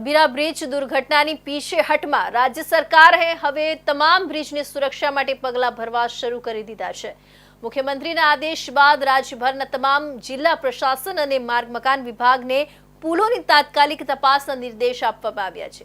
Gambhira bridge દુર્ઘટનાની પીછેહટમાં રાજ્ય સરકારે હવે તમામ બ્રિજની સુરક્ષા માટે પગલાં ભરવા શરૂ કરી દીધા છે। મુખ્યમંત્રીના આદેશ બાદ રાજ્યભરના તમામ જિલ્લા પ્રશાસન અને માર્ગ મકાન વિભાગને પુલોની તાત્કાલિક તપાસના નિર્દેશ આપવામાં આવ્યા છે।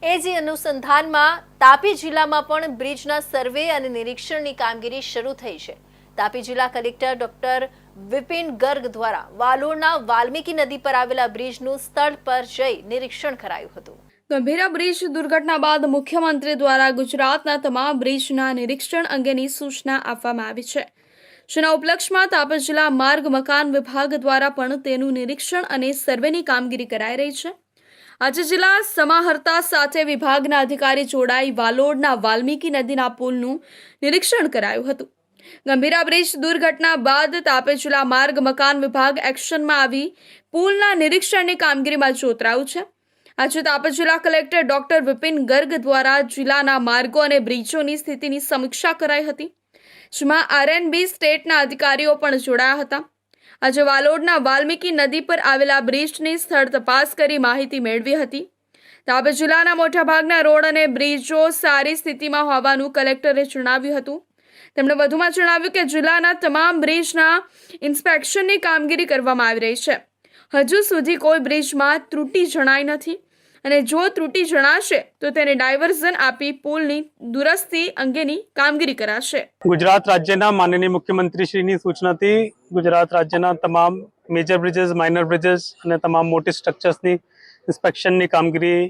એ જ અનુસંધાનમાં તાપી જિલ્લામાં પણ બ્રિજના સર્વે અને નિરીક્ષણની કામગીરી શરૂ થઈ છે। તાપી જિલ્લા કલેક્ટર ડોક્ટર વિપિન ગર્ગ દ્વારા વાલોડના વાલ્મીકી નદી પર આવેલા બ્રિજનું સ્થળ પર જઈ નિરીક્ષણ કરાયું હતું। ગંભીરા બ્રિજ દુર્ઘટના બાદ મુખ્યમંત્રી દ્વારા ગુજરાતના તમામ બ્રિજના નિરીક્ષણ અંગેની સૂચના આપવામાં આવી છે, જેના ઉપલક્ષમાં તાપી જિલ્લા માર્ગ મકાન વિભાગ દ્વારા પણ તેનું નિરીક્ષણ અને સર્વેની કામગીરી કરાઈ રહી છે। આજે જિલ્લા સમાહર્તા સાથે વિભાગના અધિકારી જોડાઈ વાલોડના વાલ્મીકી નદીના પુલનું નિરીક્ષણ કરાયું હતું। ગંભીરા બ્રિજ દુર્ઘટના બાદ તાપી જિલ્લા માર્ગ મકાન વિભાગ એક્શનમાં આવી પુલના નિરીક્ષણની કામગીરીમાં જોતરાયું છે। આજે તાપી જિલ્લા કલેક્ટર ડોક્ટર વિપિન ગર્ગ દ્વારા જિલ્લાના માર્ગો અને બ્રિજોની સ્થિતિની સમીક્ષા કરાઈ હતી, જેમાં આરએનબી સ્ટેટના અધિકારીઓ પણ જોડાયા હતા। આજે વાલોડના વાલ્મીકી નદી પર આવેલા બ્રિજની સ્થળ તપાસ કરી માહિતી મેળવી હતી। તાપી જિલ્લાના મોટાભાગના રોડ અને બ્રિજો સારી સ્થિતિમાં હોવાનું કલેક્ટરે જણાવ્યું હતું। તેમણે વધુમાં જણાવ્યું કે જિલ્લાના તમામ બ્રિજના ઇન્સ્પેક્શનની કામગીરી કરવામાં આવી રહી છે। હજુ સુધી કોઈ બ્રિજમાં ત્રુટિ જણાઈ નથી અને જો ત્રુટિ જણાશે તો તેને ડાયવર્ઝન આપી પુલની દુરસ્તી અંગેની કામગીરી કરાશે। ગુજરાત રાજ્યના માનનીય મુખ્યમંત્રીશ્રીની સૂચનાથી ગુજરાત રાજ્યના તમામ મેજર બ્રિજીસ, માઇનર બ્રિજીસ અને તમામ મોટી સ્ટ્રક્ચર્સની ઇન્સ્પેક્શનની કામગીરી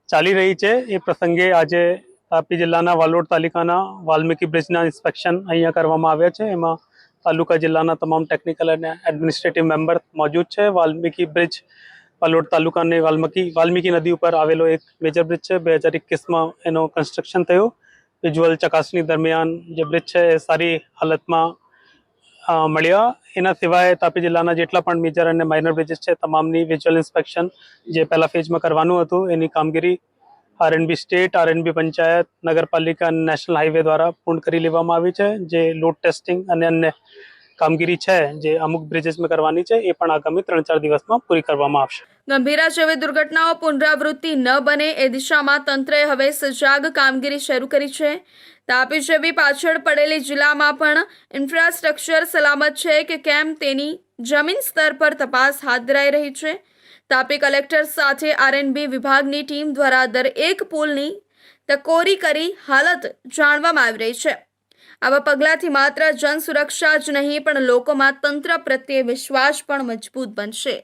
ચાલી રહી છે। એ પ્રસંગે આજે તાપી જિલ્લાના વાલોડ તાલુકાના વાલ્મીકી બ્રિજના ઇન્સ્પેક્શન અહીંયા કરવામાં આવ્યા છે। એમાં તાલુકા જિલ્લાના તમામ ટેકનિકલ અને એડમિનિસ્ટ્રેટિવ મેમ્બર મોજૂદ છે। વાલ્મીકી બ્રિજ વાલોડ તાલુકાની વાલ્મીકી નદી ઉપર આવેલો એક મેજર બ્રિજ છે। 2021માં એનો કન્સ્ટ્રક્શન થયું। વિઝ્યુઅલ ચકાસણી દરમિયાન જે બ્રિજ છે એ સારી હાલતમાં મળ્યા। એના સિવાય તાપી જિલ્લાના જેટલા પણ મેજર અને માઇનર બ્રિજીસ છે તમામની વિઝ્યુઅલ ઇન્સ્પેક્શન જે પહેલા ફેઝમાં કરવાનું હતું એની કામગીરી આરએનબી સ્ટેટ, આરએનબી પંચાયત, નગરપાલિકા અને નેશનલ હાઈવે દ્વારા પૂર્ણ કરી લેવામાં આવી છે। જે લોડ ટેસ્ટિંગ અને અન્ય કામગીરી છે જે અમુક બ્રિજીસમાં કરવાની છે એ પણ આગામી 3-4 દિવસમાં પૂરી કરવામાં આવશે। ગંભીરા જેવી દુર્ઘટનાઓ પુનરાવૃત્તિ ન બને એ દિશામાં તંત્રએ હવે સજાગ કામગીરી શરૂ કરી છે। તાપી જેવી પાછળ પડેલી જિલ્લામાં પણ ઇન્ફ્રાસ્ટ્રક્ચર સલામત છે કે કેમ તેની જમીન સ્તર પર તપાસ હાથ ધરાઈ રહી છે। તાપી કલેક્ટર સાથે આરએનબી વિભાગની ટીમ દ્વારા દરેક પુલની ટકોરી કરી હાલત જાણવામાં આવી રહી છે। આવા પગલાંથી માત્ર જન સુરક્ષા જ નહીં પણ લોકોમાં તંત્ર પ્રત્યે વિશ્વાસ પણ મજબૂત બનશે।